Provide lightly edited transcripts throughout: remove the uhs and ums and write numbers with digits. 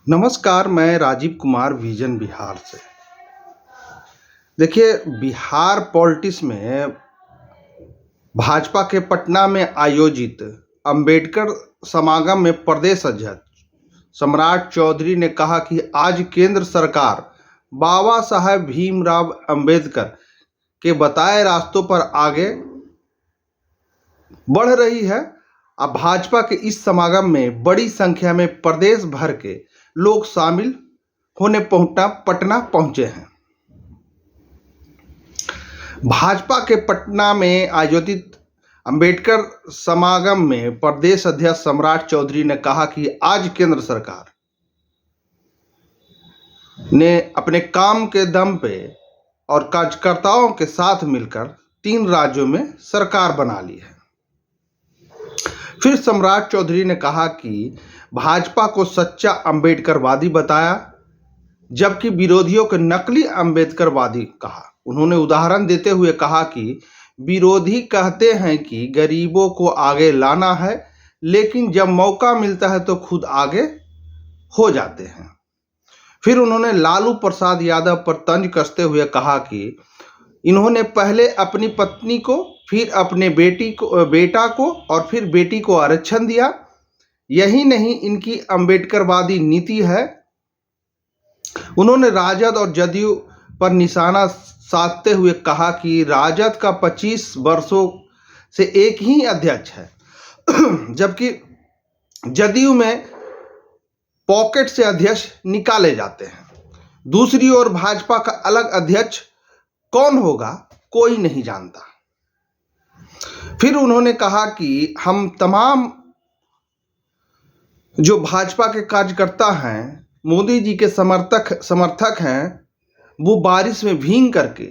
नमस्कार, मैं राजीव कुमार विजन बिहार से। देखिए, बिहार पॉलिटिक्स में भाजपा के पटना में आयोजित अंबेडकर समागम में प्रदेश अध्यक्ष सम्राट चौधरी ने कहा कि आज केंद्र सरकार बाबा साहेब भीमराव अंबेडकर के बताए रास्तों पर आगे बढ़ रही है। अब भाजपा के इस समागम में बड़ी संख्या में प्रदेश भर के लोग शामिल होने पटना पहुंचे हैं। भाजपा के पटना में आयोजित अंबेडकर समागम में प्रदेश अध्यक्ष सम्राट चौधरी ने कहा कि आज केंद्र सरकार ने अपने काम के दम पे और कार्यकर्ताओं के साथ मिलकर 3 राज्यों में सरकार बना ली है। फिर सम्राट चौधरी ने कहा कि भाजपा को सच्चा अंबेडकरवादी बताया, जबकि विरोधियों को नकली अंबेडकरवादी कहा। उन्होंने उदाहरण देते हुए कहा कि विरोधी कहते हैं कि गरीबों को आगे लाना है, लेकिन जब मौका मिलता है तो खुद आगे हो जाते हैं। फिर उन्होंने लालू प्रसाद यादव पर तंज कसते हुए कहा कि इन्होंने पहले अपनी पत्नी को, फिर अपने बेटा को और फिर बेटी को आरक्षण दिया। यही नहीं, इनकी अंबेडकरवादी नीति है। उन्होंने राजद और जदयू पर निशाना साधते हुए कहा कि राजद का 25 वर्षों से एक ही अध्यक्ष है, जबकि जदयू में पॉकेट से अध्यक्ष निकाले जाते हैं। दूसरी ओर भाजपा का अलग अध्यक्ष कौन होगा, कोई नहीं जानता। फिर उन्होंने कहा कि हम तमाम जो भाजपा के कार्यकर्ता हैं, मोदी जी के समर्थक हैं, वो बारिश में भीग करके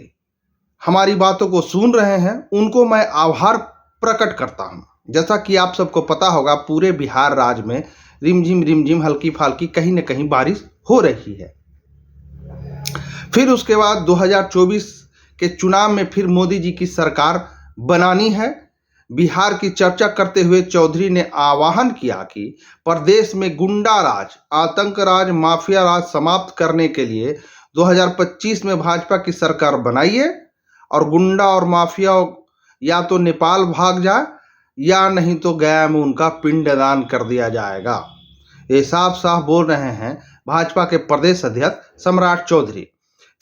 हमारी बातों को सुन रहे हैं। उनको मैं आभार प्रकट करता हूं। जैसा कि आप सबको पता होगा, पूरे बिहार राज्य में रिमझिम हल्की फाल्की कहीं न कहीं बारिश हो रही है। फिर उसके बाद 2024 के चुनाव में फिर मोदी जी की सरकार बनानी है। बिहार की चर्चा करते हुए चौधरी ने आह्वान किया कि प्रदेश में गुंडा राज, आतंक राज, माफिया राज समाप्त करने के लिए 2025 में भाजपा की सरकार बनाइए और गुंडा और माफिया या तो नेपाल भाग जाए या नहीं तो गया में उनका पिंडदान कर दिया जाएगा। ये साफ साफ बोल रहे हैं भाजपा के प्रदेश अध्यक्ष सम्राट चौधरी।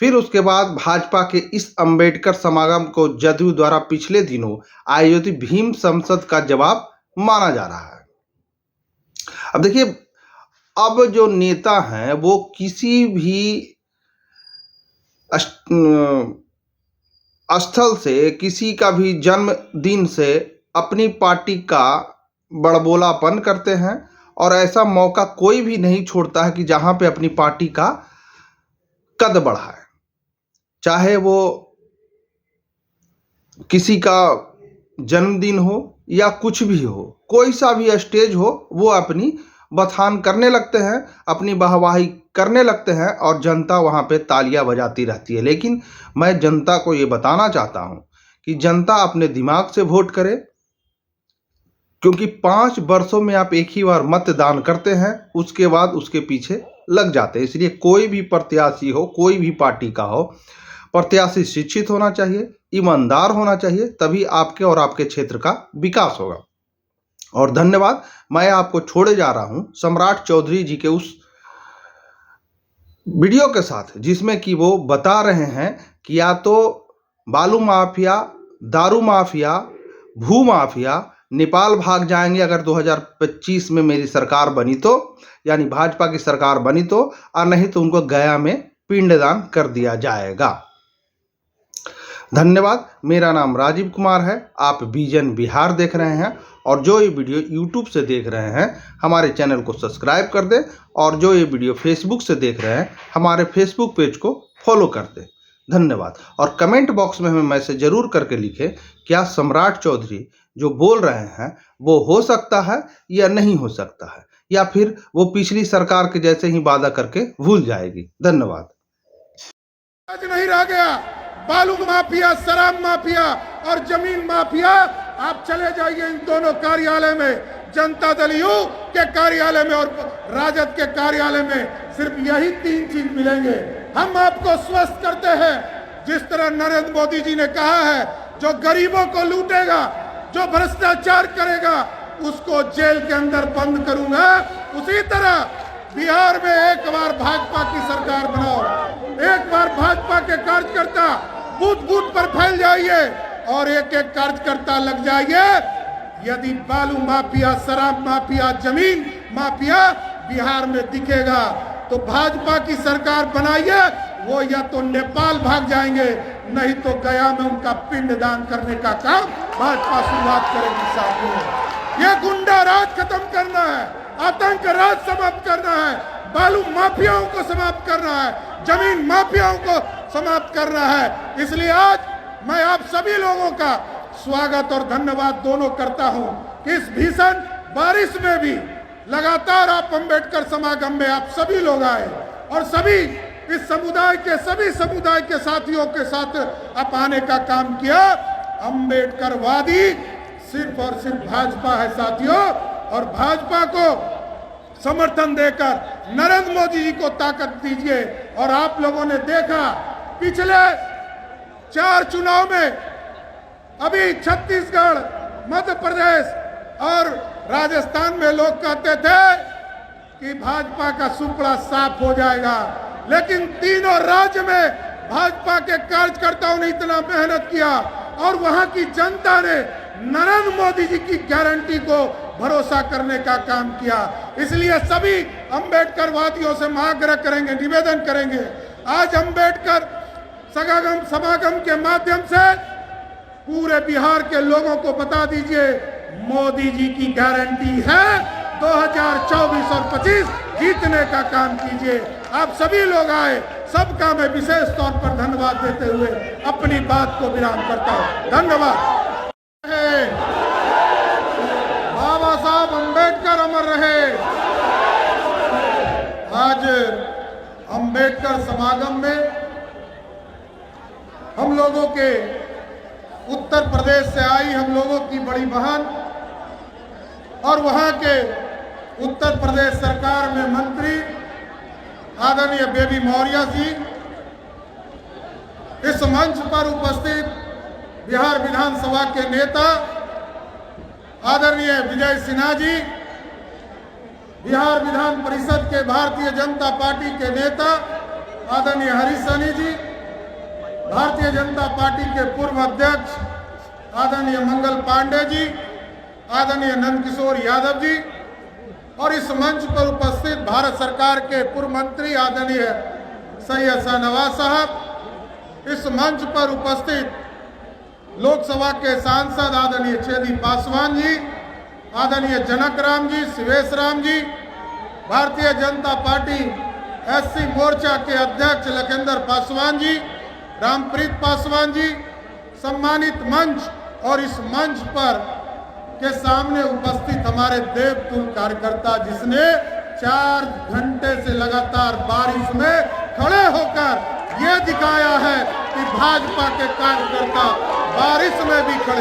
फिर उसके बाद भाजपा के इस अंबेडकर समागम को जदयू द्वारा पिछले दिनों आयोजित भीम संसद का जवाब माना जा रहा है। अब देखिए, अब जो नेता हैं वो किसी भी स्थल से, किसी का भी जन्मदिन से अपनी पार्टी का बड़बोलापन करते हैं और ऐसा मौका कोई भी नहीं छोड़ता है कि जहां पे अपनी पार्टी का कद बढ़ाए। चाहे वो किसी का जन्मदिन हो या कुछ भी हो, कोई सा भी स्टेज हो, वो अपनी बखान करने लगते हैं, अपनी वाहवाही करने लगते हैं और जनता वहाँ पे तालियां बजाती रहती है। लेकिन मैं जनता को ये बताना चाहता हूँ कि जनता अपने दिमाग से वोट करे, क्योंकि 5 वर्षों में आप एक ही बार मतदान करते हैं, उसके बाद उसके पीछे लग जाते हैं। इसलिए कोई भी प्रत्याशी हो, कोई भी पार्टी का हो, प्रत्याशी शिक्षित होना चाहिए, ईमानदार होना चाहिए, तभी आपके और आपके क्षेत्र का विकास होगा। और धन्यवाद। मैं आपको छोड़े जा रहा हूं सम्राट चौधरी जी के उस वीडियो के साथ, जिसमें कि वो बता रहे हैं कि या तो बालू माफिया, दारू माफिया, भू माफिया नेपाल भाग जाएंगे अगर 2025 में मेरी सरकार बनी तो, यानी भाजपा की सरकार बनी तो, और नहीं तो उनको गया में पिंडदान कर दिया जाएगा। धन्यवाद। मेरा नाम राजीव कुमार है। आप विजन बिहार देख रहे हैं और जो ये वीडियो यूट्यूब से देख रहे हैं, हमारे चैनल को सब्सक्राइब कर दें, और जो ये वीडियो फेसबुक से देख रहे हैं, हमारे फेसबुक पेज को फॉलो कर दें। धन्यवाद। और कमेंट बॉक्स में हमें मैसेज जरूर करके लिखें, क्या सम्राट चौधरी जो बोल रहे हैं वो हो सकता है या नहीं हो सकता है, या फिर वो पिछली सरकार के जैसे ही वादा करके भूल जाएगी। धन्यवाद। आज नहीं रह गया बालू माफिया, शराब माफिया और जमीन माफिया। आप चले जाइए इन दोनों कार्यालय में, जनता दल यू के कार्यालय में और राजद के कार्यालय में सिर्फ यही 3 चीज मिलेंगे। हम आपको स्वस्थ करते हैं, जिस तरह नरेंद्र मोदी जी ने कहा है, जो गरीबों को लूटेगा, जो भ्रष्टाचार करेगा, उसको जेल के अंदर बंद करूंगा। उसी तरह बिहार में एक बार भाजपा की सरकार बनाओ, एक बार भाजपा के कार्यकर्ता बूथ बूथ पर फैल जाइए और एक एक कार्यकर्ता लग जाइए। यदि बालू माफिया, शराब माफिया, जमीन माफिया बिहार में दिखेगा तो भाजपा की सरकार बनाइए, वो या तो नेपाल भाग जाएंगे, नहीं तो गया में उनका पिंडदान करने का काम भाजपा शुरुआत करेगी। साथियों, ये गुंडा राज खत्म करना है, आतंक राज समाप्त करना है, बालू माफियाओं को समाप्त करना है, जमीन माफियाओं को समाप्त करना है। इसलिए आज मैं आप सभी लोगों का स्वागत और धन्यवाद दोनों करता हूं कि इस भीषण बारिश में भी लगातार आप अंबेडकर समागम में आप सभी लोग आए और सभी इस समुदाय के साथियों के साथ आप आने का काम किया। अंबेडकरवादी सिर्फ और सिर्फ भाजपा है साथियों, और भाजपा को समर्थन देकर नरेंद्र मोदी जी को ताकत दीजिए। और आप लोगों ने देखा पिछले 4 चुनाव में, अभी छत्तीसगढ़, मध्य प्रदेश और राजस्थान में लोग कहते थे कि भाजपा का सुपड़ा साफ हो जाएगा, लेकिन तीनों राज्य में भाजपा के कार्यकर्ताओं ने इतना मेहनत किया और वहां की जनता ने नरेंद्र मोदी जी की गारंटी को भरोसा करने का काम किया। इसलिए सभी अंबेडकरवादियों से आग्रह करेंगे, निवेदन करेंगे, आज अंबेडकर समागम के माध्यम से पूरे बिहार के लोगों को बता दीजिए, मोदी जी की गारंटी है 2024 और 25 जीतने का काम कीजिए। आप सभी लोग आए, सबका मैं विशेष तौर पर धन्यवाद देते हुए अपनी बात को विराम करता हूं। धन्यवाद। बाबा साहब अंबेडकर अमर रहे। आज अंबेडकर समागम में हम लोगों के उत्तर प्रदेश से आई हम लोगों की बड़ी बहन और वहां के उत्तर प्रदेश सरकार में मंत्री आदरणीय बेबी मौर्य जी, इस मंच पर उपस्थित बिहार विधानसभा के नेता आदरणीय विजय सिन्हा जी, बिहार विधान परिषद के भारतीय जनता पार्टी के नेता आदरणीय हरीश सहनी जी, भारतीय जनता पार्टी के पूर्व अध्यक्ष आदरणीय मंगल पांडे जी, आदरणीय नंदकिशोर यादव जी, और इस मंच पर उपस्थित भारत सरकार के पूर्व मंत्री आदरणीय सैयद शाहनवाज साहब, इस मंच पर उपस्थित लोकसभा के सांसद आदरणीय छेदी पासवान जी, आदरणीय जनक राम जी, शिवेश राम जी, भारतीय जनता पार्टी एससी मोर्चा के अध्यक्ष लखेंद्र पासवान जी, रामप्रीत पासवान जी, सम्मानित मंच और इस मंच पर के सामने उपस्थित हमारे देवतुल्य कार्यकर्ता, जिसने 4 घंटे से लगातार बारिश में खड़े होकर ये दिखाया है कि भाजपा के कार्यकर्ता बारिश में भी खड़े